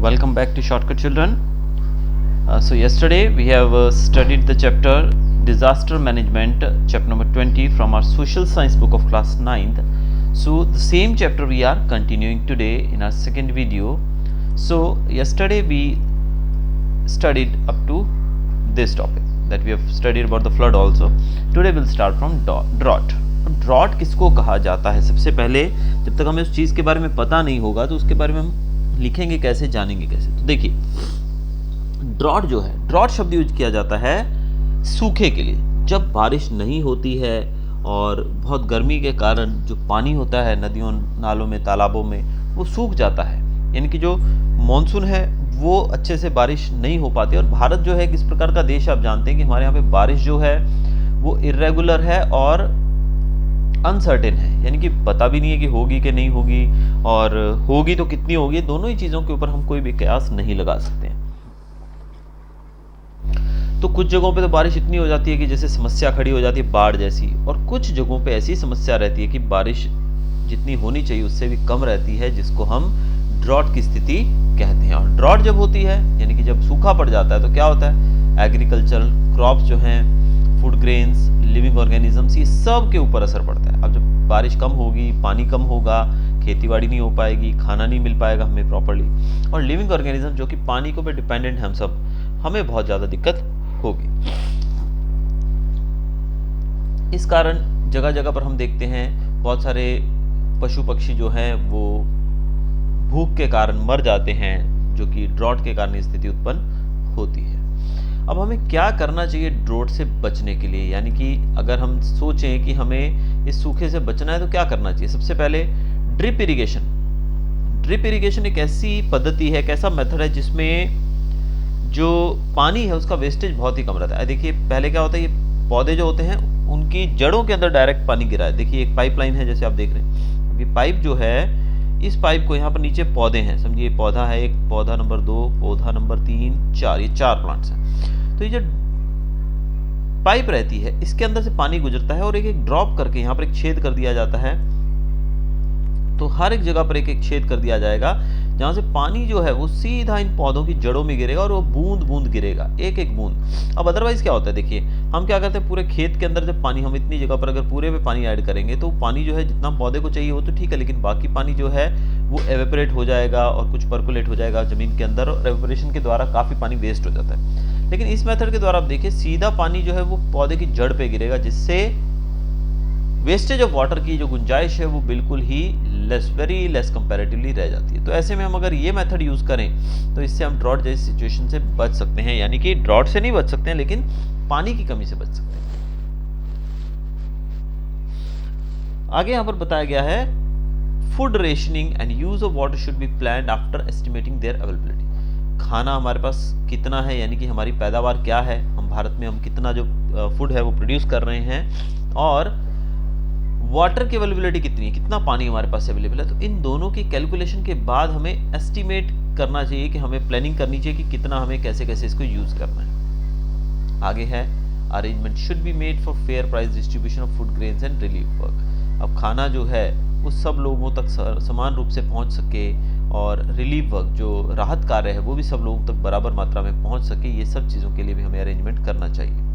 Welcome back to Shortcut Children. So yesterday we have studied the chapter Disaster Management, chapter number 20 from our Social Science book of class 9th. So the same chapter we are continuing today in our second video. So yesterday we studied up to this topic that we have studied about the flood also. Today we'll start from drought. Drought किसको कहा जाता है? सबसे पहले जब तक हमें उस चीज़ के बारे में पता नहीं होगा तो उसके बारे में हम लिखेंगे कैसे, जानेंगे कैसे? तो देखिए, ड्रॉट जो है, ड्रॉट शब्द यूज किया जाता है सूखे के लिए। जब बारिश नहीं होती है और बहुत गर्मी के कारण जो पानी होता है नदियों, नालों में, तालाबों में, वो सूख जाता है। यानी कि जो मॉनसून है वो अच्छे से बारिश नहीं हो पाती। और भारत जो है किस प्रकार का देश, आप जानते हैं कि हमारे यहाँ पे बारिश जो है वो इर्रेगुलर है और अनसर्टेन है। यानी कि पता भी नहीं है कि होगी कि नहीं होगी, और होगी तो कितनी होगी। दोनों ही चीज़ों के ऊपर हम कोई भी कयास नहीं लगा सकते हैं। तो कुछ जगहों पे तो बारिश इतनी हो जाती है कि जैसे समस्या खड़ी हो जाती है बाढ़ जैसी, और कुछ जगहों पे ऐसी समस्या रहती है कि बारिश जितनी होनी चाहिए उससे भी कम रहती है, जिसको हम ड्रॉट की स्थिति कहते हैं। और ड्रॉट जब होती है, यानी कि जब सूखा पड़ जाता है, तो क्या होता है? एग्रीकल्चरल क्रॉप्स जो हैं, फूड ग्रेन्स, लिविंग ऑर्गेनिजम्स, ये सब के ऊपर असर पड़ता है। अब जब बारिश कम होगी, पानी कम होगा, खेतीबाड़ी नहीं हो पाएगी, खाना नहीं मिल पाएगा हमें प्रॉपर्ली, और लिविंग ऑर्गेनिज्म जो कि पानी को पे डिपेंडेंट है हम सब, हमें बहुत ज़्यादा दिक्कत होगी। इस कारण जगह जगह पर हम देखते हैं बहुत सारे पशु पक्षी जो हैं वो भूख के कारण मर जाते हैं, जो कि ड्रॉट के कारण स्थिति उत्पन्न होती है। अब हमें क्या करना चाहिए ड्रॉट से बचने के लिए? यानी कि अगर हम सोचें कि हमें इस सूखे से बचना है तो क्या करना चाहिए? सबसे पहले ड्रिप इरिगेशन। ड्रिप इरिगेशन एक ऐसी पद्धति है, एक ऐसा मेथड है जिसमें जो पानी है उसका वेस्टेज बहुत ही कम रहता है। देखिए, पहले क्या होता है, ये पौधे जो होते हैं उनकी जड़ों के अंदर डायरेक्ट पानी गिरा है। देखिए, एक पाइपलाइन है जैसे आप देख रहे हैं। ये पाइप जो है, इस पाइप को यहाँ पर नीचे पौधे हैं, समझिए पौधा है एक, पौधा नंबर 2, पौधा नंबर 3, 4, ये 4 प्लांट्स हैं। तो ये जो पाइप रहती है इसके अंदर से पानी गुजरता है और एक एक ड्रॉप करके यहाँ पर एक छेद कर दिया जाता है। तो हर एक जगह पर एक एक छेद कर दिया जाएगा जहाँ से पानी जो है वो सीधा इन पौधों की जड़ों में गिरेगा, और वो बूंद बूंद गिरेगा, एक एक बूंद। अब अदरवाइज क्या होता है, देखिए हम क्या करते हैं, पूरे खेत के अंदर जब पानी, हम इतनी जगह पर अगर पूरे में पानी ऐड करेंगे तो पानी जो है जितना पौधे को चाहिए वो तो ठीक है, लेकिन बाकी पानी जो है वो एवेपोरेट हो जाएगा और कुछ पर्कुलेट हो जाएगा जमीन के अंदर, और एवेपोरेशन के द्वारा काफ़ी पानी वेस्ट हो जाता है। लेकिन इस मेथड के द्वारा आप देखिए सीधा पानी जो है वो पौधे की जड़ पे गिरेगा, जिससे वेस्टेज ऑफ वाटर की जो गुंजाइश है वो बिल्कुल ही लेस, वेरी लेस कंपैरेटिवली रह जाती है। तो ऐसे में हम अगर ये मेथड यूज करें तो इससे हम ड्रॉट जैसी सिचुएशन से बच सकते हैं। यानी कि ड्रॉट से नहीं बच सकते हैं, लेकिन पानी की कमी से बच सकते हैं। आगे यहाँ पर बताया गया है, food rationing and use of water should be planned after estimating their availability. खाना हमारे पास कितना है, यानी कि हमारी पैदावार क्या है, हम भारत में हम कितना जो फूड है वो प्रोड्यूस कर रहे हैं, और वाटर की अवेलेबिलिटी कितनी है, कितना पानी हमारे पास अवेलेबल है। तो इन दोनों की कैलकुलेशन के बाद हमें एस्टिमेट करना चाहिए कि हमें प्लानिंग करनी चाहिए कि कितना हमें कैसे कैसे इसको यूज करना है। आगे है, arrangement should be made for fair price distribution of food grains and relief work. अब खाना जो है वो सब लोगों तक समान रूप से पहुंच सके, और रिलीफ वर्क जो राहत कार्य है वो भी सब लोगों तक बराबर मात्रा में पहुंच सके, ये सब चीज़ों के लिए भी हमें अरेंजमेंट करना चाहिए।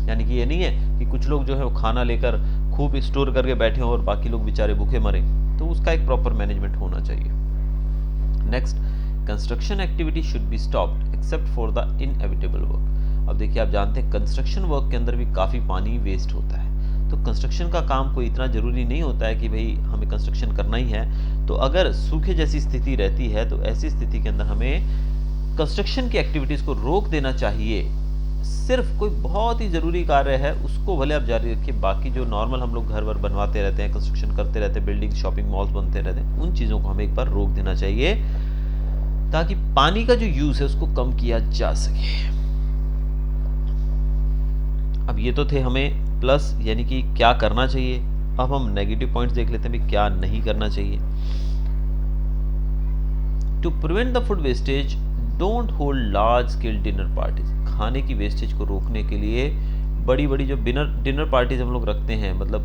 यानी कि ये नहीं है कि कुछ लोग जो है वो खाना लेकर खूब स्टोर करके बैठे हों और बाकी लोग बेचारे भूखे मरे, तो उसका एक प्रॉपर मैनेजमेंट होना चाहिए। Next, construction activity should be stopped except for the inevitable work. अब देखिए, आप जानते हैं कंस्ट्रक्शन वर्क के अंदर भी काफ़ी पानी वेस्ट होता है। तो कंस्ट्रक्शन का काम कोई इतना ज़रूरी नहीं होता है कि भाई हमें कंस्ट्रक्शन करना ही है। तो अगर सूखे जैसी स्थिति रहती है तो ऐसी स्थिति के अंदर हमें कंस्ट्रक्शन की एक्टिविटीज़ को रोक देना चाहिए। सिर्फ कोई बहुत ही ज़रूरी कार्य है उसको भले आप जारी रखिए, बाकी जो नॉर्मल हम लोग घर वर बनवाते रहते हैं, कंस्ट्रक्शन करते रहते हैं, बिल्डिंग, शॉपिंग मॉल्स बनते रहते हैं, उन चीज़ों को हमें एक बार रोक देना चाहिए ताकि पानी का जो यूज़ है उसको कम किया जा सके। अब ये तो थे हमें प्लस, यानी कि क्या करना चाहिए। अब हम नेगेटिव पॉइंट्स देख लेते हैं, क्या नहीं करना चाहिए। To prevent the food wastage, don't hold large scale dinner parties. खाने की वेस्टेज को रोकने के लिए बड़ी बड़ी जो डिनर पार्टीज हम लोग रखते हैं, मतलब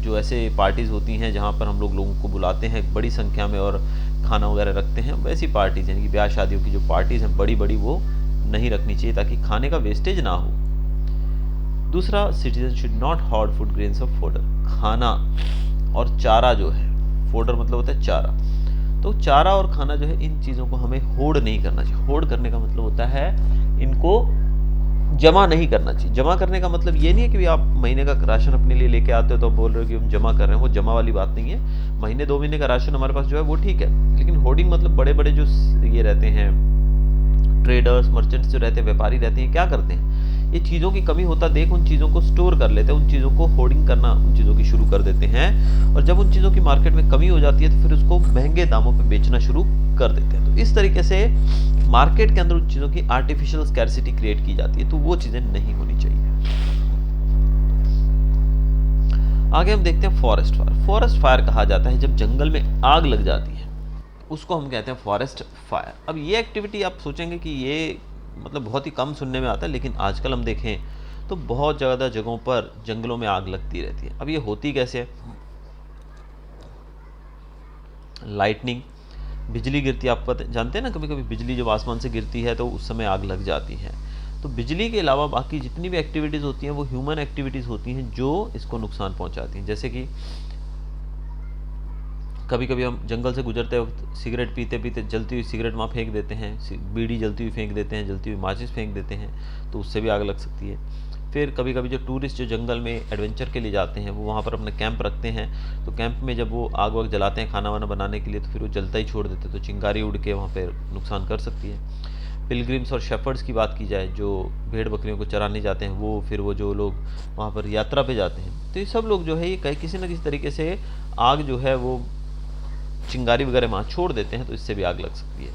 जो ऐसे पार्टीज़ होती हैं जहाँ पर हम लोगों को बुलाते हैं बड़ी संख्या में और खाना वगैरह रखते हैं, वैसी पार्टीज़ यानी कि ब्याह शादियों की जो पार्टीज़ हैं बड़ी बड़ी, वो नहीं रखनी चाहिए ताकि खाने का वेस्टेज ना हो। दूसरा, citizen should not horde food grains of fodder. खाना और चारा जो है, फोडर मतलब होता है चारा, तो चारा और खाना जो है इन चीज़ों को हमें होड़ नहीं करना चाहिए। होड़ करने का मतलब होता है इनको जमा नहीं करना चाहिए। जमा करने का मतलब ये नहीं है कि आप महीने का राशन अपने लिए लेके आते हो तो बोल रहे हो कि हम जमा कर रहे हैं, वो जमा वाली बात नहीं है। महीने 2 महीने का राशन हमारे पास जो है वो ठीक है, लेकिन होर्डिंग मतलब बड़े बड़े जो ये रहते हैं ट्रेडर्स, मर्चेंट्स जो रहते हैं, व्यापारी रहते हैं, क्या करते हैं, ये चीज़ों की कमी होता देख उन चीज़ों को स्टोर कर लेते हैं, उन चीज़ों को होर्डिंग करना उन चीज़ों की शुरू कर देते हैं, और जब उन चीज़ों की मार्केट में कमी हो जाती है तो फिर उसको महंगे दामों पे बेचना शुरू कर देते हैं। तो इस तरीके से मार्केट के अंदर उन चीज़ों की आर्टिफिशियल स्कैरसिटी क्रिएट की जाती है, तो वो चीज़ें नहीं होनी चाहिए। आगे हम देखते हैं फॉरेस्ट फायर। फॉरेस्ट फायर कहा जाता है जब जंगल में आग लग जाती है, उसको हम कहते हैं फॉरेस्ट फायर। अब ये एक्टिविटी आप सोचेंगे कि ये मतलब बहुत ही कम सुनने में आता है, लेकिन आजकल हम देखें तो बहुत ज़्यादा जगहों पर जंगलों में आग लगती रहती है। अब ये होती कैसे है? लाइटनिंग, बिजली गिरती है, आप जानते हैं ना, कभी कभी बिजली जब आसमान से गिरती है तो उस समय आग लग जाती है। तो बिजली के अलावा बाकी जितनी भी एक्टिविटीज़ होती हैं वो ह्यूमन एक्टिविटीज़ होती हैं जो इसको नुकसान पहुंचाती हैं। जैसे कि कभी कभी हम जंगल से गुजरते वक्त सिगरेट पीते पीते जलती हुई सिगरेट वहाँ फेंक देते हैं, बीड़ी जलती हुई फेंक देते हैं, जलती हुई माचिस फेंक देते हैं, तो उससे भी आग लग सकती है। फिर कभी कभी जो टूरिस्ट जो जंगल में एडवेंचर के लिए जाते हैं वो वहाँ पर अपना कैंप रखते हैं, तो कैंप में जब वो आग वाग जलाते हैं खाना वाना बनाने के लिए तो फिर वो जलता ही छोड़ देते हैं, तो चिंगारी उड़ के वहाँ पर नुकसान कर सकती है। पिलग्रिम्स और शेफर्ड्स की बात की जाए जो भेड़ बकरियों को चराने जाते हैं, वो फिर वो जो लोग वहाँ पर यात्रा पे जाते हैं, तो ये सब लोग जो है ये किसी न किसी तरीके से आग जो है वो चिंगारी वगैरह वहाँ छोड़ देते हैं, तो इससे भी आग लग सकती है।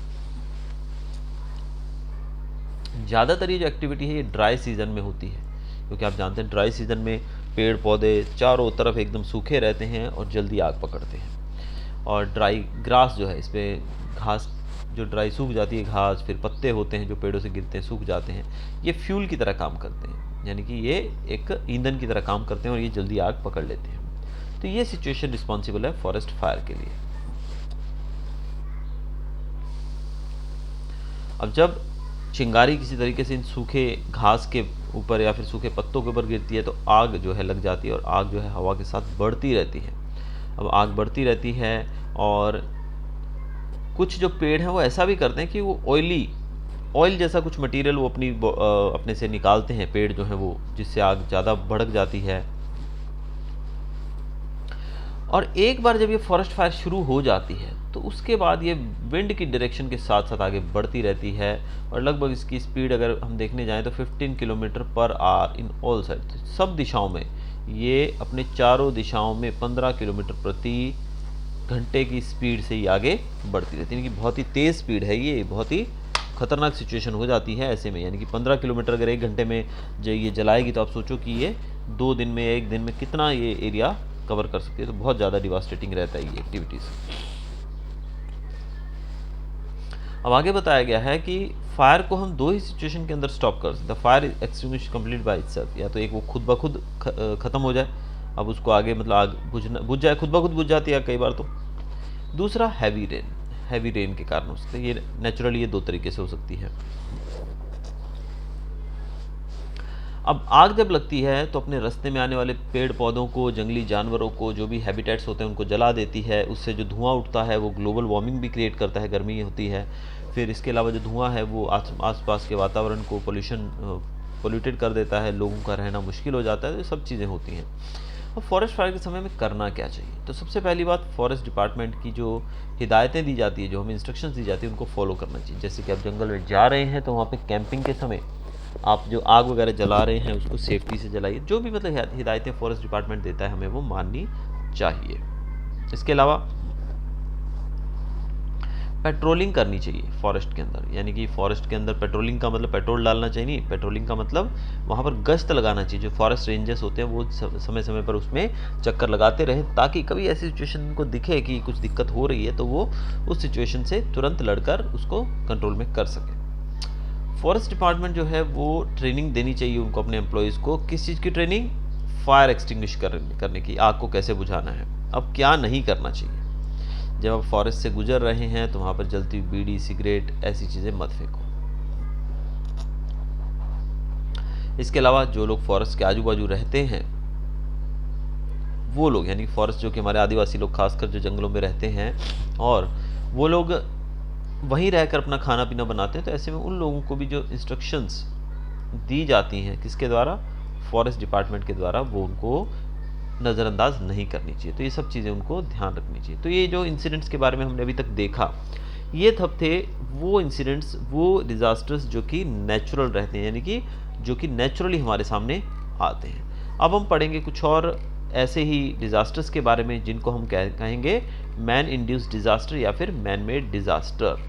ज़्यादातर ये जो एक्टिविटी है ये ड्राई सीजन में होती है, क्योंकि आप जानते हैं ड्राई सीजन में पेड़ पौधे चारों तरफ एकदम सूखे रहते हैं और जल्दी आग पकड़ते हैं। और ड्राई ग्रास जो है, इस पर घास जो ड्राई सूख जाती है, घास फिर पत्ते होते हैं जो पेड़ों से गिरते हैं सूख जाते हैं, ये फ्यूल की तरह काम करते हैं, यानी कि ये एक ईंधन की तरह काम करते हैं और ये जल्दी आग पकड़ लेते हैं। तो ये सिचुएशन रिस्पॉन्सिबल है फॉरेस्ट फायर के लिए। अब जब चिंगारी किसी तरीके से इन सूखे घास के ऊपर या फिर सूखे पत्तों के ऊपर गिरती है तो आग जो है लग जाती है, और आग जो है हवा के साथ बढ़ती रहती है। अब आग बढ़ती रहती है और कुछ जो पेड़ हैं वो ऐसा भी करते हैं कि वो ऑयल जैसा कुछ मटेरियल वो अपने से निकालते हैं पेड़ जो हैं वो, जिससे आग ज़्यादा भड़क जाती है। और एक बार जब ये फॉरेस्ट फायर शुरू हो जाती है तो उसके बाद ये विंड की डायरेक्शन के साथ साथ आगे बढ़ती रहती है, और लगभग इसकी स्पीड अगर हम देखने जाएं तो 15 kilometre per hour in all side, सब दिशाओं में ये अपने चारों दिशाओं में 15 किलोमीटर प्रति घंटे की स्पीड से ही आगे बढ़ती रहती है। यानी कि बहुत ही तेज़ स्पीड है, ये बहुत ही खतरनाक सिचुएशन हो जाती है ऐसे में। यानी कि 15 किलोमीटर अगर 1 घंटे में जो ये जलाएगी तो आप सोचो कि ये 2 दिन में या 1 दिन में कितना ये एरिया कवर कर सकती है, तो बहुत ज़्यादा डिवास्टेटिंग रहता है ये एक्टिविटीज़। अब आगे बताया गया है कि फायर को हम 2 ही सिचुएशन के अंदर स्टॉप कर सकते हैं। Fire extinguish complete by itself, या तो एक वो खुद ब खुद ख़त्म हो जाए, अब उसको आगे मतलब आग बुझ जाए, खुद ब खुद बुझ जाती है कई बार। तो दूसरा हैवी रेन के कारण हो सकते हैं, ये नेचुरली ये 2 तरीके से हो सकती है। अब आग जब लगती है तो अपने रास्ते में आने वाले पेड़ पौधों को, जंगली जानवरों को, जो भी हैबिटेट्स होते हैं उनको जला देती है। उससे जो धुआं उठता है वो ग्लोबल वार्मिंग भी क्रिएट करता है, गर्मी होती है। फिर इसके अलावा जो धुआं है वो आसपास के वातावरण को पोल्यूटेड कर देता है, लोगों का रहना मुश्किल हो जाता है, तो ये सब चीज़ें होती हैं। अब फॉरेस्ट फायर के समय में करना क्या चाहिए? तो सबसे पहली बात, फॉरेस्ट डिपार्टमेंट की जो हिदायतें दी जाती है, जो हमें इंस्ट्रक्शंस दी जाती है, उनको फॉलो करना चाहिए। जैसे कि आप जंगल में जा रहे हैं तो वहाँ पे कैंपिंग के समय आप जो आग वगैरह जला रहे हैं उसको सेफ्टी से जलाइए। जो भी मतलब हिदायतें फॉरेस्ट डिपार्टमेंट देता है हमें वो माननी चाहिए। इसके अलावा पेट्रोलिंग करनी चाहिए फॉरेस्ट के अंदर, यानी कि फॉरेस्ट के अंदर पेट्रोलिंग का मतलब पेट्रोल डालना चाहिए नहीं, पेट्रोलिंग का मतलब वहाँ पर गश्त लगाना चाहिए। जो फॉरेस्ट रेंजर्स होते हैं वो समय समय पर उसमें चक्कर लगाते रहें, ताकि कभी ऐसी सिचुएशन को दिखे कि कुछ दिक्कत हो रही है तो वो उस सिचुएशन से तुरंत लड़कर उसको कंट्रोल में कर सके। फॉरेस्ट डिपार्टमेंट जो है वो ट्रेनिंग देनी चाहिए उनको, अपने एम्प्लॉयज़ को। किस चीज़ की ट्रेनिंग? फायर एक्सटिंग्विश करने की, आग को कैसे बुझाना है। अब क्या नहीं करना चाहिए, जब आप फॉरेस्ट से गुजर रहे हैं तो वहाँ पर जलती हुई बीड़ी, सिगरेट, ऐसी चीज़ें मत फेंको। इसके अलावा जो लोग फॉरेस्ट के आजू बाजू रहते हैं, वो लोग, यानी फॉरेस्ट जो कि हमारे आदिवासी लोग खासकर जो जंगलों में रहते हैं, और वो लोग वहीं रहकर अपना खाना पीना बनाते हैं, तो ऐसे में उन लोगों को भी जो इंस्ट्रक्शंस दी जाती हैं, किसके द्वारा, फॉरेस्ट डिपार्टमेंट के द्वारा, वो उनको नज़रअंदाज नहीं करनी चाहिए। तो ये सब चीज़ें उनको ध्यान रखनी चाहिए। तो ये जो इंसिडेंट्स के बारे में हमने अभी तक देखा, ये सब थे वो इंसिडेंट्स, वो डिज़ास्टर्स जो कि नेचुरल रहते हैं, यानी कि जो कि नेचुरली हमारे सामने आते हैं। अब हम पढ़ेंगे कुछ और ऐसे ही डिज़ास्टर्स के बारे में जिनको हम कहेंगे मैन इंड्यूस्ड डिज़ास्टर या फिर मैन मेड डिज़ास्टर।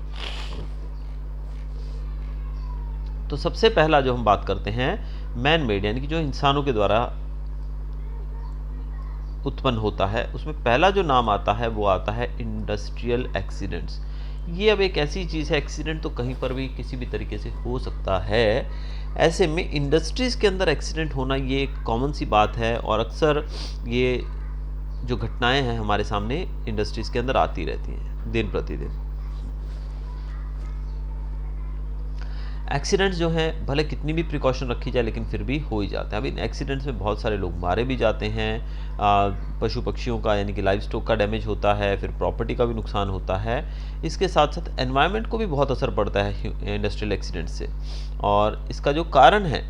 तो सबसे पहला जो हम बात करते हैं मैन मेड, यानी कि जो इंसानों के द्वारा उत्पन्न होता है, उसमें पहला जो नाम आता है वो आता है इंडस्ट्रियल एक्सीडेंट्स। ये अब एक ऐसी चीज़ है, एक्सीडेंट तो कहीं पर भी किसी भी तरीके से हो सकता है। ऐसे में इंडस्ट्रीज़ के अंदर एक्सीडेंट होना ये एक कॉमन सी बात है, और अक्सर ये जो घटनाएं हैं हमारे सामने इंडस्ट्रीज़ के अंदर आती रहती हैं दिन प्रतिदिन। एक्सीडेंट्स जो हैं भले कितनी भी प्रिकॉशन रखी जाए लेकिन फिर भी हो ही जाते हैं। अब इन एक्सीडेंट्स में बहुत सारे लोग मारे भी जाते हैं, पशु पक्षियों का यानी कि लाइव स्टॉक का डैमेज होता है, फिर प्रॉपर्टी का भी नुकसान होता है। इसके साथ साथ एनवायरनमेंट को भी बहुत असर पड़ता है इंडस्ट्रियल एक्सीडेंट से, और इसका जो कारण है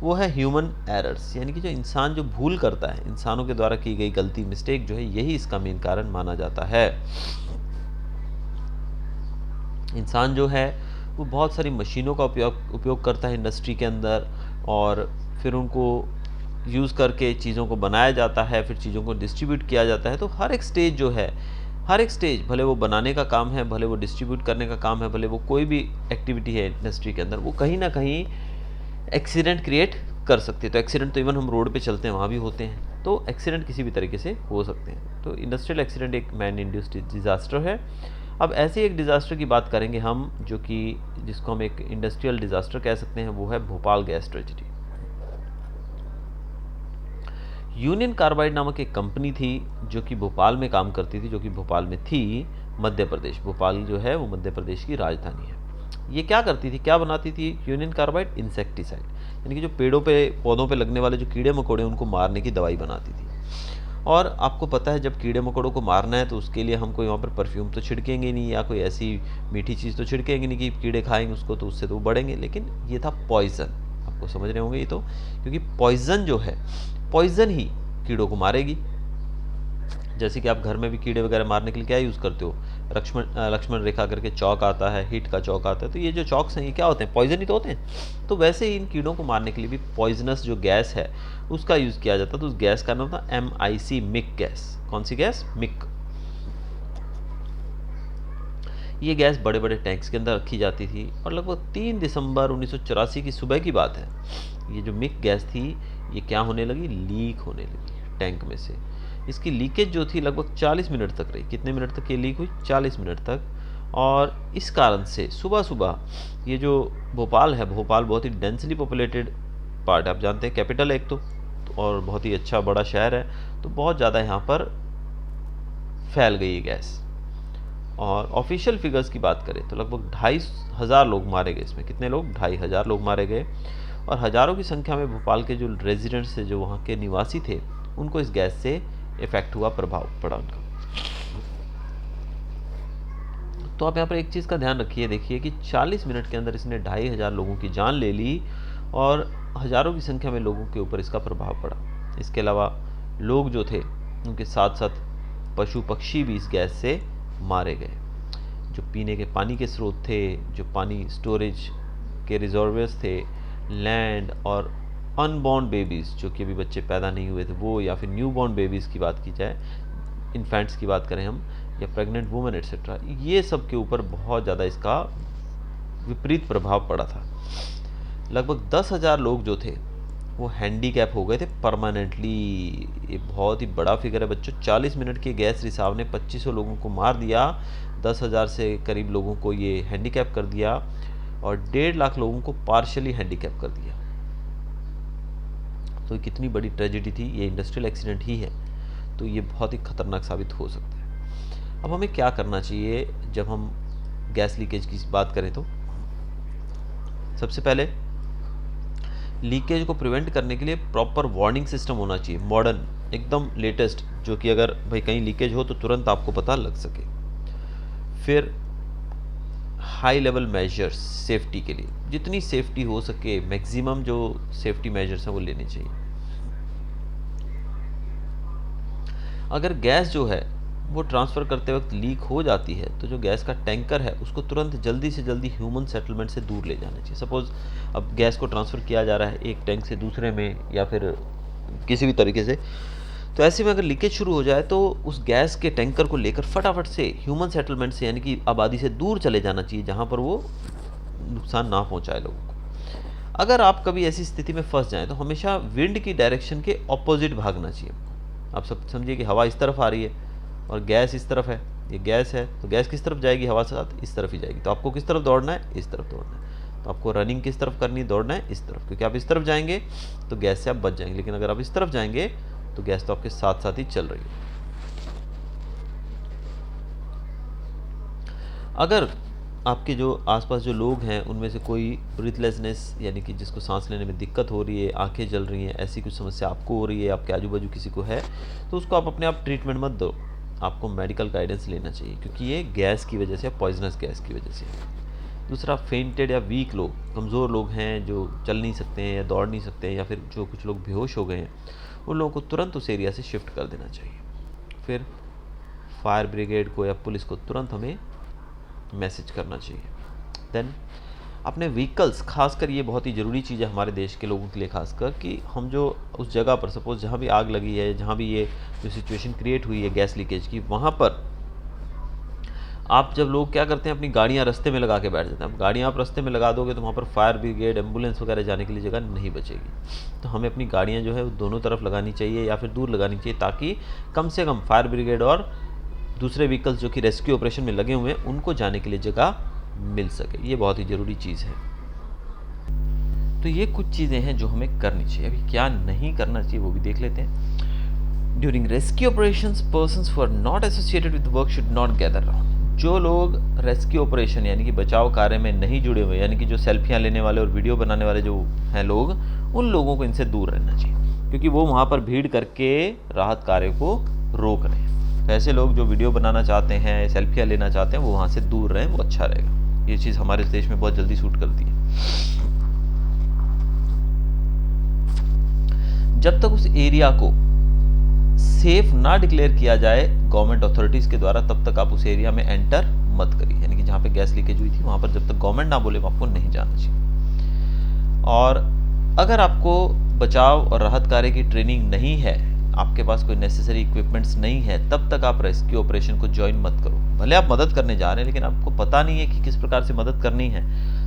वो है ह्यूमन एरर्स, यानी कि जो इंसान जो भूल करता है, इंसानों के द्वारा की गई गलती, मिस्टेक जो है, यही इसका मेन कारण माना जाता है। इंसान जो है वो बहुत सारी मशीनों का उपयोग करता है इंडस्ट्री के अंदर, और फिर उनको यूज़ करके चीज़ों को बनाया जाता है, फिर चीज़ों को डिस्ट्रीब्यूट किया जाता है। तो हर एक स्टेज जो है, हर एक स्टेज, भले वो बनाने का काम है, भले वो डिस्ट्रीब्यूट करने का काम है, भले वो कोई भी एक्टिविटी है इंडस्ट्री के अंदर, वो कहीं ना कहीं एक्सीडेंट क्रिएट कर सकते हैं। तो एक्सीडेंट तो इवन हम रोड पे चलते हैं वहाँ भी होते हैं, तो एक्सीडेंट किसी भी तरीके से हो सकते हैं। तो इंडस्ट्रियल एक्सीडेंट एक मैन इंड्यूस्ड डिज़ास्टर है। अब ऐसे एक डिज़ास्टर की बात करेंगे हम, जो कि जिसको हम एक इंडस्ट्रियल डिज़ास्टर कह सकते हैं, वो है Bhopal gas tragedy. Union carbide नामक एक कंपनी थी जो कि भोपाल में काम करती थी, जो कि भोपाल में थी, मध्य प्रदेश। भोपाल जो है वो मध्य प्रदेश की राजधानी है। ये क्या करती थी, क्या बनाती थी यूनियन कार्बाइड? इंसेक्टिसाइड, यानी कि जो पेड़ों पे, पौधों पे लगने वाले जो कीड़े मकोड़े, उनको मारने की दवाई बनाती थी। और आपको पता है जब कीड़े मकोड़ों को मारना है तो उसके लिए हम कोई वहाँ पर परफ्यूम तो छिड़केंगे नहीं, या कोई ऐसी मीठी चीज़ तो छिड़केंगे नहीं कि कीड़े खाएंगे उसको तो उससे तो वो बढ़ेंगे, लेकिन ये था पॉइज़न। आपको समझ रहे होंगे ये तो, क्योंकि पॉइज़न जो है, पॉइज़न ही कीड़ों को मारेगी। जैसे कि आप घर में भी कीड़े वगैरह मारने के लिए क्या यूज़ करते हो, लक्ष्मण रेखा करके चौक आता है, हिट का चौक आता है, तो ये जो चौक्स हैं ये क्या होते हैं, पॉइजन ही तो होते हैं। तो वैसे ही इन कीड़ों को मारने के लिए भी पॉइजनस जो गैस है उसका यूज़ किया जाता है। तो उस गैस का नाम था MIC, मिक गैस। कौन सी गैस? मिक। ये गैस बड़े बड़े टैंक्स के अंदर रखी जाती थी, और लगभग 3 दिसंबर 1984 की सुबह की बात है, ये जो मिक गैस थी ये क्या होने लगी, लीक होने लगी टैंक में से। इसकी लीकेज जो थी लगभग 40 मिनट तक रही। कितने मिनट तक ये लीक हुई? 40 मिनट तक। और इस कारण से सुबह सुबह ये जो भोपाल है, भोपाल बहुत ही डेंसली पॉपुलेटेड पार्ट है, आप जानते हैं कैपिटल है एक तो, और बहुत ही अच्छा बड़ा शहर है, तो बहुत ज़्यादा यहाँ पर फैल गई ये गैस। और ऑफिशियल फिगर्स की बात करें तो लगभग 2,500 लोग मारे गए इसमें। कितने लोग? 2,500 लोग मारे गए, और हज़ारों की संख्या में भोपाल के जो रेजिडेंट्स थे, जो वहाँ के निवासी थे, उनको इस गैस से इफेक्ट हुआ, प्रभाव पड़ा उनका। तो आप यहाँ पर एक चीज़ का ध्यान रखिए, देखिए कि 40 मिनट के अंदर इसने 2,500 लोगों की जान ले ली, और हज़ारों की संख्या में लोगों के ऊपर इसका प्रभाव पड़ा। इसके अलावा लोग जो थे उनके साथ साथ पशु पक्षी भी इस गैस से मारे गए। जो पीने के पानी के स्रोत थे, जो पानी स्टोरेज के रिजर्वर्स थे, लैंड और अनबॉर्न बेबीज़, जो कि अभी बच्चे पैदा नहीं हुए थे वो, या फिर न्यू बॉर्न बेबीज़ की बात की जाए, इन्फेंट्स की बात करें हम, या प्रेग्नेंट वुमेन एट्सेट्रा, ये सब के ऊपर बहुत ज़्यादा इसका विपरीत प्रभाव पड़ा था। लगभग 10,000 लोग जो थे वो हैंडीकैप हो गए थे परमानेंटली। ये बहुत ही बड़ा फिगर है बच्चों। 40 मिनट के गैस रिसाव ने 2500 लोगों को मार दिया, 10,000 से करीब लोगों को ये हैंडीकैप कर दिया, और 1.5 लाख लोगों को पार्शली हैंडीकैप कर दिया। तो कितनी बड़ी ट्रेजेडी थी, ये इंडस्ट्रियल एक्सीडेंट ही है, तो ये बहुत ही खतरनाक साबित हो सकता है। अब हमें क्या करना चाहिए जब हम गैस लीकेज की बात करें? तो सबसे पहले लीकेज को प्रिवेंट करने के लिए प्रॉपर वार्निंग सिस्टम होना चाहिए, मॉडर्न एकदम लेटेस्ट, जो कि अगर भाई कहीं लीकेज हो तो तुरंत आपको पता लग सके। फिर हाई लेवल मेजर्स सेफ्टी के लिए, जितनी सेफ्टी हो सके मैक्सिमम जो सेफ्टी मेजर्स हैं वो लेने चाहिए। अगर गैस जो है वो ट्रांसफ़र करते वक्त लीक हो जाती है तो जो गैस का टैंकर है उसको तुरंत जल्दी से जल्दी ह्यूमन सेटलमेंट से दूर ले जाना चाहिए। सपोज़ अब गैस को ट्रांसफ़र किया जा रहा है एक टैंक से दूसरे में या फिर किसी भी तरीके से, तो ऐसे में अगर लीकेज शुरू हो जाए तो उस गैस के टैंकर को लेकर फटाफट से ह्यूमन सेटलमेंट से, यानी कि आबादी से दूर चले जाना चाहिए जहाँ पर वो नुकसान ना पहुँचाए लोगों को। अगर आप कभी ऐसी स्थिति में फंस जाएँ तो हमेशा विंड की डायरेक्शन के ऑपोजिट भागना चाहिए। आप सब समझिए कि हवा इस तरफ आ रही है और गैस इस तरफ है, ये गैस है तो गैस किस तरफ जाएगी? हवा के साथ इस तरफ ही जाएगी। तो आपको किस तरफ दौड़ना है? इस तरफ दौड़ना है। तो आपको रनिंग किस तरफ करनी है? दौड़ना है इस तरफ, क्योंकि आप इस तरफ जाएंगे तो गैस से आप बच जाएंगे, लेकिन अगर आप इस तरफ जाएंगे तो गैस तो आपके साथ साथ ही चल रही है। अगर आपके जो आसपास जो लोग हैं उनमें से कोई ब्रीथलेसनेस, यानी कि जिसको सांस लेने में दिक्कत हो रही है, आंखें जल रही हैं, ऐसी कुछ समस्या आपको हो रही है, आपके आजू बाजू किसी को है, तो उसको आप अपने आप ट्रीटमेंट मत दो, आपको मेडिकल गाइडेंस लेना चाहिए, क्योंकि ये गैस की वजह से, पॉइजनस गैस की वजह से। दूसरा, फेंटेड या वीक लोग, कमज़ोर लोग हैं जो चल नहीं सकते हैं या दौड़ नहीं सकते हैं, या फिर जो कुछ लोग बेहोश हो गए हैं, उन लोगों को तुरंत उस एरिया से शिफ्ट कर देना चाहिए। फिर फायर ब्रिगेड को या पुलिस को तुरंत हमें मैसेज करना चाहिए। देन अपने व्हीकल्स, खासकर ये बहुत ही ज़रूरी चीज़ है हमारे देश के लोगों के लिए, खासकर कि हम जो उस जगह पर, सपोज़ जहाँ भी आग लगी है, जहाँ भी ये जो सिचुएशन क्रिएट हुई है गैस लीकेज की, वहाँ पर आप जब लोग क्या करते हैं अपनी गाड़ियाँ रास्ते में लगा के बैठ जाते हैं। अब गाड़ियाँ आप रास्ते में लगा दोगे तो वहाँ पर फायर ब्रिगेड, एम्बुलेंस वगैरह जाने के लिए जगह नहीं बचेगी। तो हमें अपनी गाड़ियाँ जो है वो दोनों तरफ लगानी चाहिए या फिर दूर लगानी चाहिए, ताकि कम से कम फायर ब्रिगेड और दूसरे व्हीकल्स जो कि रेस्क्यू ऑपरेशन में लगे हुए हैं उनको जाने के लिए जगह मिल सके। ये बहुत ही ज़रूरी चीज़ है। तो ये कुछ चीज़ें हैं जो हमें करनी चाहिए। अभी क्या नहीं करना चाहिए वो भी देख लेते हैं। During rescue operations, persons who are not associated with work should not gather around. जो लोग रेस्क्यू ऑपरेशन यानी कि बचाव कार्य में नहीं जुड़े हुए, यानी कि जो सेल्फियाँ लेने वाले और वीडियो बनाने वाले जो हैं लोग, उन लोगों को इनसे दूर रहना चाहिए, क्योंकि वो वहाँ पर भीड़ करके राहत कार्य को रोक रहे हैं। तो ऐसे लोग जो वीडियो बनाना चाहते हैं, सेल्फियाँ लेना चाहते हैं, वो वहाँ से दूर रहें, वो अच्छा रहेगा। ये चीज़ हमारे देश में बहुत जल्दी शूट करती है। जब तक उस एरिया को सेफ ना डिक्लेयर किया जाए गवर्नमेंट अथॉरिटीज़ के द्वारा, तब तक आप उस एरिया में एंटर मत करिए। यानी कि जहाँ पे गैस लीकेज हुई थी वहाँ पर जब तक गवर्नमेंट ना बोले आपको नहीं जाना चाहिए। और अगर आपको बचाव और राहत कार्य की ट्रेनिंग नहीं है, आपके पास कोई नेसेसरी इक्विपमेंट्स नहीं है, तब तक आप रेस्क्यू ऑपरेशन को ज्वाइन मत करो। भले आप मदद करने जा रहे हैं, लेकिन आपको पता नहीं है कि किस प्रकार से मदद करनी है,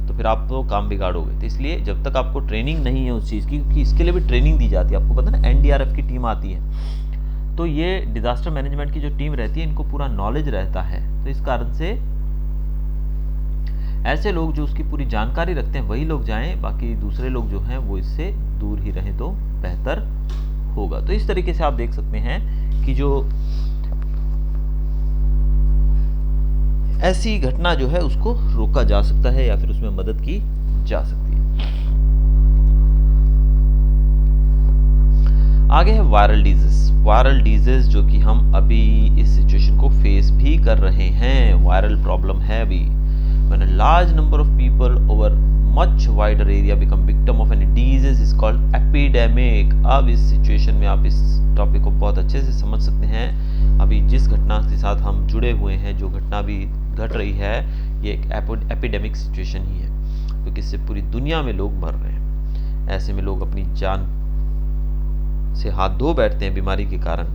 तो फिर आप तो काम बिगाड़ोगे। तो इसलिए जब तक आपको ट्रेनिंग नहीं है उस चीज़ की, क्योंकि इसके लिए भी ट्रेनिंग दी जाती है, आपको पता है ना, NDRF की टीम आती है, तो ये डिजास्टर मैनेजमेंट की जो टीम रहती है इनको पूरा नॉलेज रहता है। तो इस कारण से ऐसे लोग जो उसकी पूरी जानकारी रखते हैं वही लोग जाएं, बाकी दूसरे लोग जो हैं वो इससे दूर ही रहें तो बेहतर होगा। तो इस तरीके से आप देख सकते हैं कि जो ऐसी घटना जो है उसको रोका जा सकता है या फिर उसमें मदद की जा सकती है। आगे है वायरल डिजीज। वायरल डिजीज जो कि हम अभी इस सिचुएशन को फेस भी कर रहे हैं, वायरल प्रॉब्लम है अभी। When a large number of people over much wider area become victim of any disease is called epidemic। अब इस सिचुएशन में आप इस टॉपिक को बहुत अच्छे से समझ सकते हैं। अभी जिस घटना के साथ हम जुड़े हुए हैं, जो घटना अभी घट रही है, ये एक एपिडेमिक सिचुएशन ही है, क्योंकि इससे पूरी दुनिया में लोग मर रहे हैं। ऐसे में लोग अपनी जान से हाथ धो बैठते हैं बीमारी के कारण,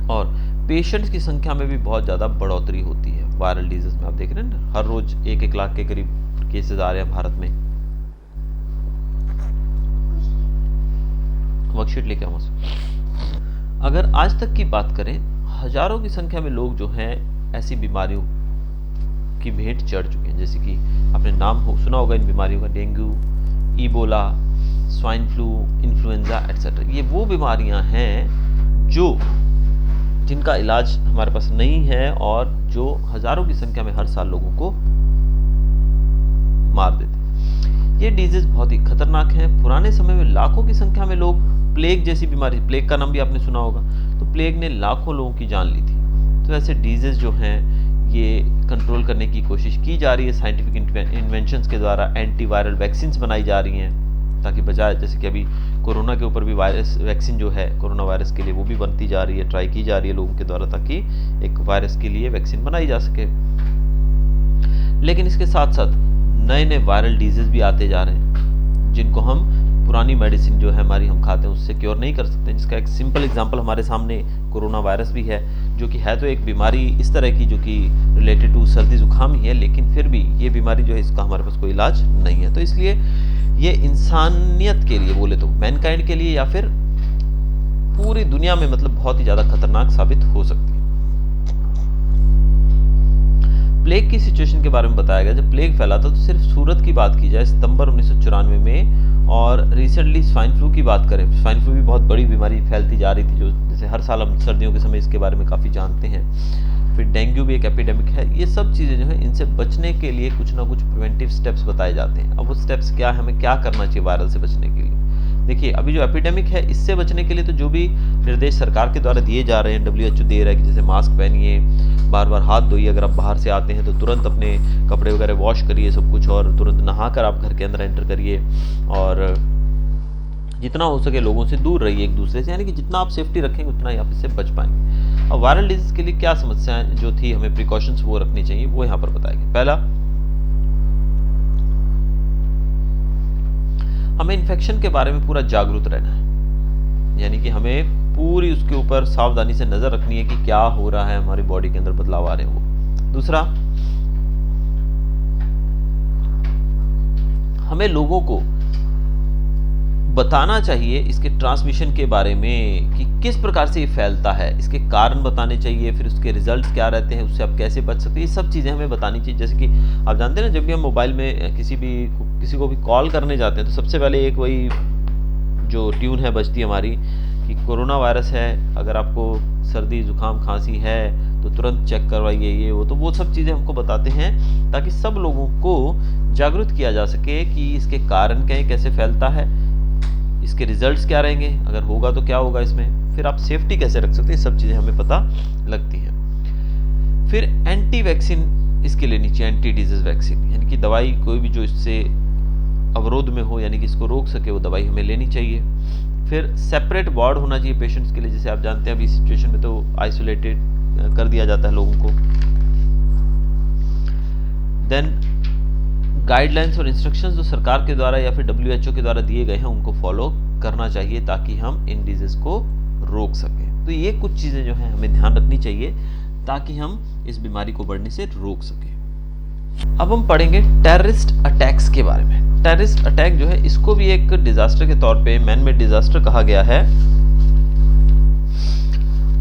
और पेशेंट्स की संख्या में भी बहुत ज़्यादा बढ़ोतरी होती है। वायरल डिजीज में आप देख रहे हैं ना, हर रोज 1-1 लाख के करीब केसेस आ रहे हैं भारत में। वर्कशीट लेके आओ। अगर आज तक की बात करें, हजारों की संख्या में लोग जो हैं ऐसी बीमारियों की भेंट चढ़ चुके हैं, जैसे कि आपने नाम सुना होगा इन बीमारियों का, dengue, Ebola, swine flu, influenza etcetera, ये वो बीमारियां हैं जिनका इलाज हमारे पास नहीं है और जो हजारों की संख्या में हर साल लोगों को मार देते। ये डिजीज बहुत ही खतरनाक है। पुराने समय में लाखों की संख्या में लोग प्लेग जैसी बीमारी, प्लेग का नाम भी आपने सुना होगा, तो प्लेग ने लाखों लोगों की जान ली थी। तो ऐसे डिजीज जो हैं ये कंट्रोल करने की कोशिश की जा रही है साइंटिफिक इन्वेंशंस के द्वारा। एंटीवायरल वैक्सीन्स बनाई जा रही हैं ताकि बचाए, जैसे कि अभी कोरोना के ऊपर भी वायरस वैक्सीन जो है कोरोना वायरस के लिए वो भी बनती जा रही है, ट्राई की जा रही है लोगों के द्वारा, ताकि एक वायरस के लिए वैक्सीन बनाई जा सके। लेकिन इसके साथ साथ नए नए वायरल डिजीज भी आते जा रहे हैं जिनको हम पुरानी मेडिसिन जो है हमारी हम खाते हैं उससे क्योर नहीं कर सकते। जिसका एक सिंपल एग्जांपल हमारे सामने कोरोना वायरस भी है, जो कि है तो एक बीमारी इस तरह की जो कि रिलेटेड टू सर्दी जुकाम ही है, लेकिन फिर भी ये बीमारी जो है इसका हमारे पास कोई इलाज नहीं है। तो इसलिए ये इंसानियत के लिए, बोले तो मैनकाइंड के लिए या फिर पूरी दुनिया में मतलब बहुत ही ज़्यादा खतरनाक साबित हो सकती है। प्लेग की सिचुएशन के बारे में बताया गया, जब प्लेग फैला था तो सिर्फ सूरत की बात की जाए सितंबर 1994 में, और रिसेंटली स्वाइन फ्लू की बात करें, स्वाइन फ्लू भी बहुत बड़ी बीमारी फैलती जा रही थी, जो जैसे हर साल हम सर्दियों के समय इसके बारे में काफ़ी जानते हैं। फिर डेंगू भी एक एपिडेमिक है। ये सब चीज़ें जो है इनसे बचने के लिए कुछ ना कुछ प्रिवेंटिव स्टेप्स बताए जाते हैं। अब वो स्टेप्स क्या है, हमें क्या करना चाहिए वायरल से बचने के लिए। देखिए अभी जो एपिडेमिक है इससे बचने के लिए तो जो भी निर्देश सरकार के द्वारा दिए जा रहे हैं, WHO दे रहा है कि जैसे मास्क पहनिए, बार बार हाथ धोइए, अगर आप बाहर से आते हैं तो तुरंत अपने कपड़े वगैरह वॉश करिए सब कुछ, और तुरंत नहाकर आप घर के अंदर एंटर करिए, और जितना हो सके लोगों से दूर रहिए एक दूसरे से, यानी कि जितना आप सेफ्टी रखेंगे उतना ही आप इससे बच पाएंगे। अब वायरल डिजीज के लिए क्या समस्याएं जो थी, हमें प्रिकॉशंस वो रखनी चाहिए, वो यहाँ पर बताएंगे। पहला, हमें इन्फेक्शन के बारे में पूरा जागरूक रहना है, यानी कि हमें पूरी उसके ऊपर सावधानी से नजर रखनी है कि क्या हो रहा है, हमारी बॉडी के अंदर बदलाव आ रहे हैं वो। दूसरा, हमें लोगों को बताना चाहिए इसके ट्रांसमिशन के बारे में कि किस प्रकार से ये फैलता है, इसके कारण बताने चाहिए, फिर उसके रिजल्ट्स क्या रहते हैं, उससे आप कैसे बच सकते हैं, ये सब चीज़ें हमें बतानी चाहिए। जैसे कि आप जानते हैं ना, जब भी हम मोबाइल में किसी को भी कॉल करने जाते हैं तो सबसे पहले एक वही जो ट्यून है बजती है हमारी कि कोरोना वायरस है, अगर आपको सर्दी जुकाम खांसी है तो तुरंत चेक करवाइए, ये वो सब चीज़ें हमको बताते हैं ताकि सब लोगों को जागरूक किया जा सके कि इसके कारण क्या है, कैसे फैलता है, इसके रिजल्ट्स क्या रहेंगे, अगर होगा तो क्या होगा इसमें, फिर आप सेफ्टी कैसे रख सकते हैं, सब चीज़ें हमें पता लगती हैं। फिर एंटी वैक्सीन इसके लेनी चाहिए, एंटी डिजीज वैक्सीन, यानी कि दवाई कोई भी जो इससे अवरोध में हो, यानी कि इसको रोक सके, वो दवाई हमें लेनी चाहिए। फिर सेपरेट वार्ड होना चाहिए पेशेंट्स के लिए, जैसे आप जानते हैं अभी सिचुएशन में तो आइसोलेटेड कर दिया जाता है लोगों को। देन गाइडलाइंस और इंस्ट्रक्शंस जो सरकार के द्वारा या फिर WHO के द्वारा दिए गए हैं उनको फॉलो करना चाहिए ताकि हम इन डिजीज को रोक सकें। तो ये कुछ चीज़ें जो हैं हमें ध्यान रखनी चाहिए ताकि हम इस बीमारी को बढ़ने से रोक सकें। अब हम पढ़ेंगे टेररिस्ट अटैक्स के बारे में। टेररिस्ट अटैक जो है इसको भी एक डिजास्टर के तौर पे मैन मेड डिजास्टर कहा गया है।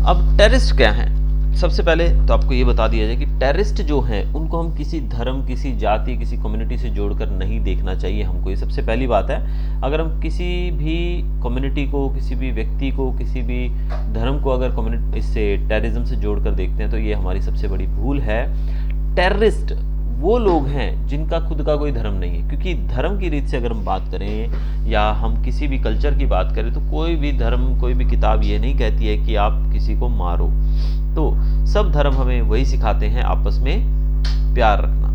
अब टेररिस्ट क्या हैं? सबसे पहले तो आपको ये बता दिया जाए कि टेररिस्ट जो हैं उनको हम किसी धर्म, किसी जाति, किसी कम्युनिटी से जोड़कर नहीं देखना चाहिए हमको, ये सबसे पहली बात है। अगर हम किसी भी कम्युनिटी को, किसी भी व्यक्ति को, किसी भी धर्म को अगर कम्युनिटी इससे टेररिज्म से जोड़कर देखते हैं तो ये हमारी सबसे बड़ी भूल है। टेररिस्ट वो लोग हैं जिनका खुद का कोई धर्म नहीं है, क्योंकि धर्म की रीत से अगर हम बात करें या हम किसी भी कल्चर की बात करें तो कोई भी धर्म, कोई भी किताब ये नहीं कहती है कि आप किसी को मारो। तो सब धर्म हमें वही सिखाते हैं, आपस में प्यार रखना।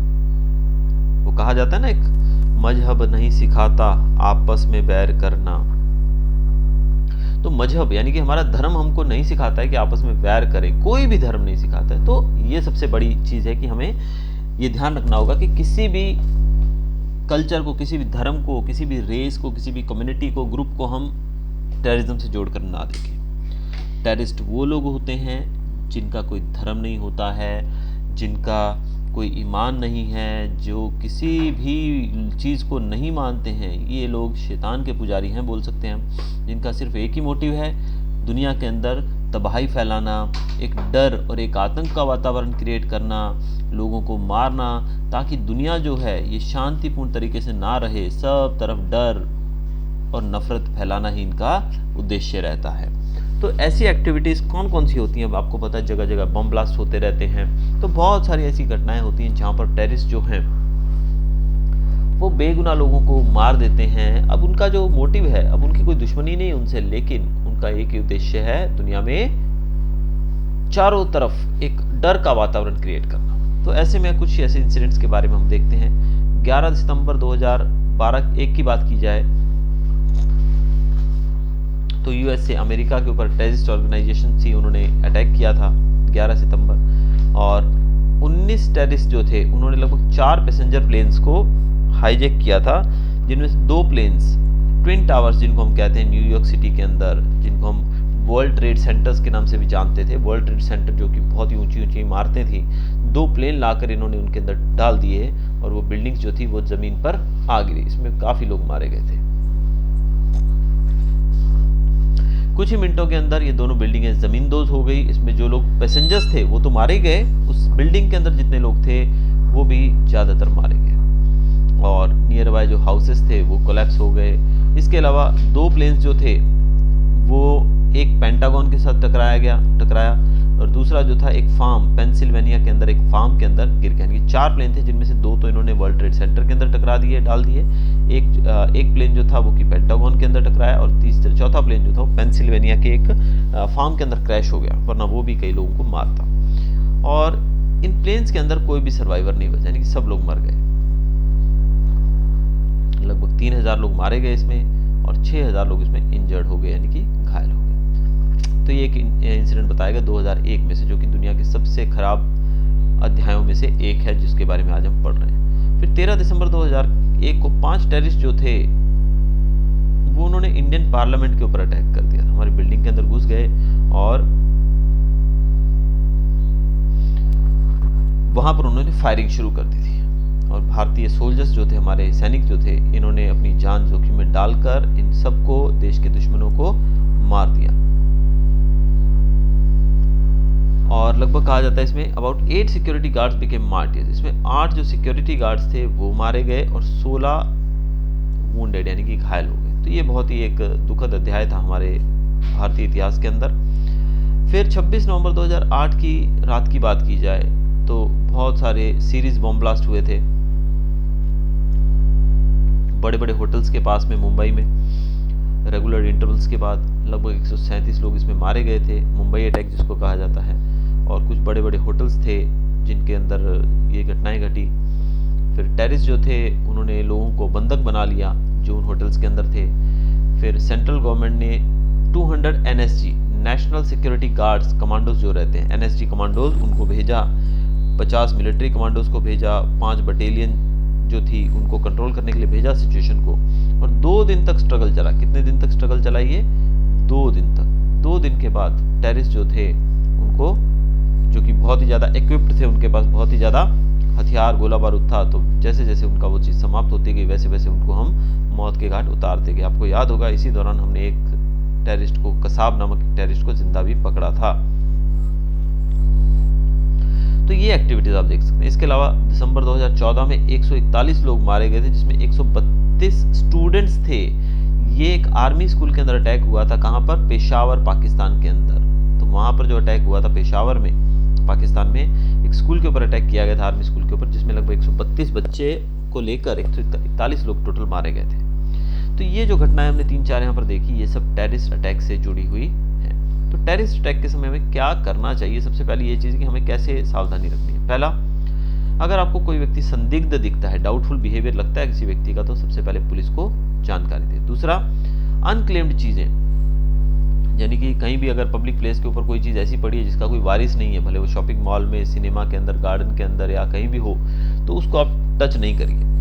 वो कहा जाता है ना, एक मजहब नहीं सिखाता आपस में बैर करना। तो मजहब यानी कि हमारा धर्म हमको नहीं सिखाता है कि आपस में बैर करें, कोई भी धर्म नहीं सिखाता है। तो ये सबसे बड़ी चीज़ है कि हमें ये ध्यान रखना होगा कि किसी भी कल्चर को, किसी भी धर्म को, किसी भी रेस को, किसी भी कम्युनिटी को, ग्रुप को हम टेररिज्म से जोड़कर ना देखें। टेररिस्ट वो लोग होते हैं जिनका कोई धर्म नहीं होता है, जिनका कोई ईमान नहीं है, जो किसी भी चीज़ को नहीं मानते हैं। ये लोग शैतान के पुजारी हैं बोल सकते हैं हम, जिनका सिर्फ एक ही मोटिव है, दुनिया के अंदर तबाही फैलाना, एक डर और एक आतंक का वातावरण क्रिएट करना, लोगों को मारना, ताकि दुनिया जो है ये शांतिपूर्ण तरीके से ना रहे, सब तरफ डर, और नफरत फैलाना ही इनका उद्देश्य रहता है। तो ऐसी एक्टिविटीज़ कौन कौन सी होती हैं? अब आपको पता है जगह जगह बम ब्लास्ट होते रहते हैं, तो बहुत सारी ऐसी घटनाएं होती हैं जहाँ पर टेररिस्ट जो हैं वो बेगुनाह लोगों को मार देते हैं। अब उनका जो मोटिव है, अब उनकी कोई दुश्मनी नहीं उनसे, लेकिन उनका एक ही उद्देश्य है दुनिया में चारों तरफ एक डर का वातावरण क्रिएट करना। तो ऐसे में कुछ ऐसे इंसिडेंट्स के बारे में हम देखते हैं। 11 सितंबर 2012 एक की बात की जाए तो यूएस से अमेरिका के ऊपर टेररिस्ट ऑर्गेनाइजेशन थी, उन्होंने अटैक किया था 11 सितंबर, और 19 टेररिस्ट जो थे उन्होंने लगभग 4 पैसेंजर प्लेन्स को हाईजैक किया था, जिनमें से 2 प्लेन्स ट्विन टावर्स जिनको हम कहते हैं न्यूयॉर्क सिटी के अंदर, जिनको हम वर्ल्ड ट्रेड सेंटर्स के नाम से भी जानते थे, वर्ल्ड ट्रेड सेंटर जो कि बहुत ही ऊंची ऊंची इमारतें थी, 2 प्लेन लाकर इन्होंने उनके अंदर डाल दिए और वो बिल्डिंग्स जो थी वो ज़मीन पर आ गिरी। इसमें काफ़ी लोग मारे गए थे। कुछ ही मिनटों के अंदर ये दोनों बिल्डिंगें ज़मींदोज़ हो गई। इसमें जो लोग पैसेंजर्स थे वो तो मारे गए, उस बिल्डिंग के अंदर जितने लोग थे वो भी ज़्यादातर मारे गए, और नियर बाय जो हाउसेस थे वो कोलैप्स हो गए। इसके अलावा 2 प्लेन्स जो थे वो एक पेंटागन के साथ टकराया, और दूसरा जो था एक फार्म, पेंसिल्वेनिया के अंदर एक फार्म के अंदर गिर गया। यानी 4 प्लेन थे, जिनमें से 2 तो इन्होंने वर्ल्ड ट्रेड सेंटर के अंदर डाल दिए। एक प्लेन जो था वो कि पेंटागन के अंदर टकराया, और चौथा प्लेन जो था वो पेंसिल्वेनिया के एक फार्म के अंदर क्रैश हो गया, वरना वो भी कई लोगों को मारता। और इन प्लेन्स के अंदर कोई भी सर्वाइवर नहीं बचा, यानी कि सब लोग मर गए। लगभग 3000 लोग मारे गए इसमें, और 6000 लोग इसमें इंजर्ड हो गए, यानी कि घायल हो गए। तो ये एक इंसिडेंट बताएगा 2001 में से, जो कि दुनिया के सबसे खराब अध्यायों में से एक है, जिसके बारे में आज हम पढ़ रहे हैं। फिर 13 दिसंबर 2001 को 5 टेररिस्ट जो थे वो उन्होंने इंडियन पार्लियामेंट के ऊपर अटैक कर दिया था। हमारी बिल्डिंग के अंदर घुस गए और वहां पर उन्होंने फायरिंग शुरू कर दी थी, और भारतीय सोल्जर्स जो थे, हमारे सैनिक जो थे, इन्होंने अपनी जान जोखिम में डालकर इन सबको, देश के दुश्मनों को मार दिया। और लगभग कहा जाता है इसमें about 8 security guards became martyrs. इसमें 8 जो सिक्योरिटी गार्ड्स थे वो मारे गए और 16 वुंडेड, यानी कि घायल हो गए। तो ये बहुत ही एक दुखद अध्याय था हमारे भारतीय इतिहास के अंदर। फिर 26 नवंबर 2008 की रात की बात की जाए तो बहुत सारे सीरीज बॉम्ब ब्लास्ट हुए थे बड़े बड़े होटल्स के पास में मुंबई में। रेगुलर इंटरवल्स के बाद लगभग 137 लोग इसमें मारे गए थे, मुंबई अटैक जिसको कहा जाता है। और कुछ बड़े बड़े होटल्स थे जिनके अंदर ये घटनाएं घटी। फिर टेररिस्ट जो थे उन्होंने लोगों को बंधक बना लिया जो उन होटल्स के अंदर थे। फिर सेंट्रल गवर्नमेंट ने 200 NSG, national security guards, commandos जो रहते हैं NSG कमांडोज, उनको भेजा। 50 मिलिट्री कमांडोज को भेजा, 5 बटालियन जो थी उनको कंट्रोल करने के लिए भेजा सिचुएशन को। और 2 दिन तक स्ट्रगल चला। कितने दिन तक स्ट्रगल चला ये? 2 दिन तक। 2 दिन के बाद टेररिस्ट जो थे उनको, जो कि बहुत ही ज़्यादा इक्विप्ड थे, उनके पास बहुत ही ज़्यादा हथियार, गोला बारूद था, तो जैसे जैसे उनका वो चीज़ समाप्त होती गई वैसे वैसे उनको हम मौत के घाट उतारते गए। आपको याद होगा इसी दौरान हमने एक टेररिस्ट को, कसाब नामक टेररिस्ट को जिंदा भी पकड़ा था। तो ये एक्टिविटीज आप देख सकते हैं। इसके अलावा दिसंबर 2014 में 141 लोग मारे गए थे, जिसमें 132 स्टूडेंट्स थे। ये एक आर्मी स्कूल के अंदर अटैक हुआ था। कहाँ पर? पेशावर, पाकिस्तान के अंदर। तो वहाँ पर जो अटैक हुआ था पेशावर में, पाकिस्तान में, एक स्कूल के ऊपर अटैक किया गया था, आर्मी स्कूल के ऊपर, जिसमें लगभग 132 बच्चे को लेकर 141 लोग टोटल मारे गए थे। तो ये जो घटनाएं हमने 3-4 यहाँ पर देखी, ये सब टेररिस्ट अटैक से जुड़ी हुई हैं। तो टेररिस्ट अटैक के समय हमें क्या करना चाहिए? सबसे पहले ये चीज़ कि हमें कैसे सावधानी रखनी है। पहला, अगर आपको कोई व्यक्ति संदिग्ध दिखता है, डाउटफुल बिहेवियर लगता है किसी व्यक्ति का, तो सबसे पहले पुलिस को जानकारी दें। दूसरा, अनक्लेम्ड चीज़ें, यानी कि कहीं भी अगर पब्लिक प्लेस के ऊपर कोई चीज़ ऐसी पड़ी है जिसका कोई वारिस नहीं है, भले वो शॉपिंग मॉल में, सिनेमा के अंदर, गार्डन के अंदर या कहीं भी हो, तो उसको आप टच नहीं करिए।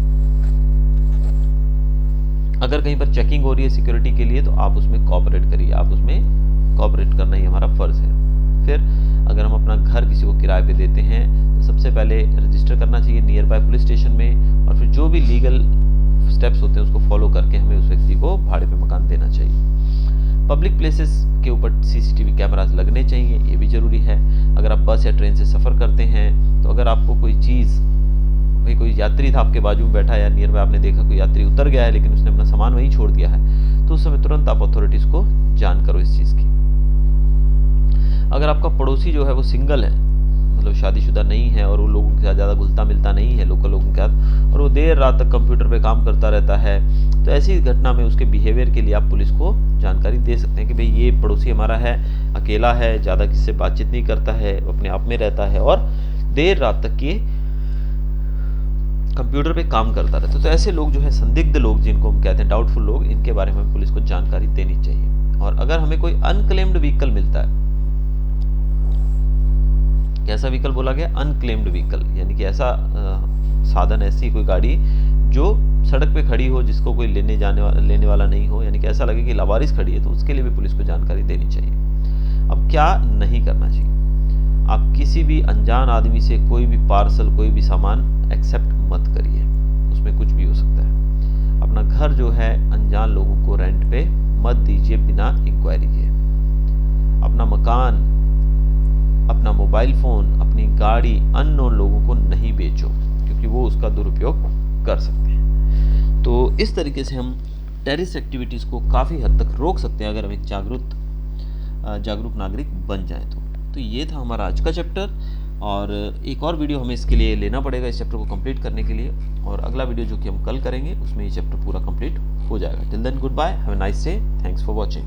अगर कहीं पर चेकिंग हो रही है सिक्योरिटी के लिए, तो आप उसमें कोऑपरेट करिए। आप उसमें कोऑपरेट करना ही हमारा फर्ज है। फिर अगर हम अपना घर किसी को किराए पे देते हैं तो सबसे पहले रजिस्टर करना चाहिए नियर बाय पुलिस स्टेशन में, और फिर जो भी लीगल स्टेप्स होते हैं उसको फॉलो करके हमें उस व्यक्ति को भाड़े पे मकान देना चाहिए। पब्लिक प्लेसेस के ऊपर CCTV कैमराज लगने चाहिए, ये भी ज़रूरी है। अगर आप बस या ट्रेन से सफ़र करते हैं तो अगर आपको कोई चीज़ भाई कोई यात्री था आपके बाजू में बैठा, या नियर में आपने देखा कोई यात्री उतर गया है लेकिन उसने अपना सामान वहीं छोड़ दिया है, तो उस समय तुरंत आप अथॉरिटीज़ को जान करो इस चीज़ की। अगर आपका पड़ोसी जो है वो सिंगल है, मतलब शादीशुदा नहीं है, और वो लोगों के साथ ज़्यादा घुलता मिलता नहीं है लोकल लोगों के साथ, और वो देर रात तक कंप्यूटर पे काम करता रहता है, तो ऐसी घटना में उसके बिहेवियर के लिए आप पुलिस को जानकारी दे सकते हैं कि भाई ये पड़ोसी हमारा है, अकेला है, ज़्यादा किसी से बातचीत नहीं करता है, अपने आप में रहता है और देर रात तक ये कंप्यूटर पे काम करता रहता है। तो ऐसे लोग जो है, संदिग्ध लोग जिनको हम कहते हैं, डाउटफुल लोग, इनके बारे में पुलिस को जानकारी देनी चाहिए। और अगर हमें कोई अनक्लेम्ड व्हीकल मिलता है, कैसा व्हीकल बोला गया? अनक्लेम्ड व्हीकल, यानी कि ऐसा साधन, ऐसी कोई गाड़ी जो सड़क पे खड़ी हो, जिसको कोई लेने वाला नहीं हो, यानी कि ऐसा लगे कि लावारिस खड़ी है, तो उसके लिए भी पुलिस को जानकारी देनी चाहिए। अब क्या नहीं करना चाहिए? आप किसी भी अनजान आदमी से कोई भी पार्सल, कोई भी सामान एक्सेप्ट मत करिए, उसमें कुछ भी हो सकता है। अपना घर जो है अनजान लोगों को रेंट पे मत दीजिए बिना इंक्वायरी के। अपना मकान, अपना मोबाइल फ़ोन, अपनी गाड़ी अननोन लोगों को नहीं बेचो, क्योंकि वो उसका दुरुपयोग कर सकते हैं। तो इस तरीके से हम टेररिस्ट एक्टिविटीज़ को काफ़ी हद तक रोक सकते हैं अगर हम एक जागरूक नागरिक बन जाए तो ये था हमारा आज का चैप्टर, और एक और वीडियो हमें इसके लिए लेना पड़ेगा इस चैप्टर को कंप्लीट करने के लिए, और अगला वीडियो जो कि हम कल करेंगे उसमें ये चैप्टर पूरा कंप्लीट हो जाएगा। Till then goodbye, have a nice day, thanks for watching.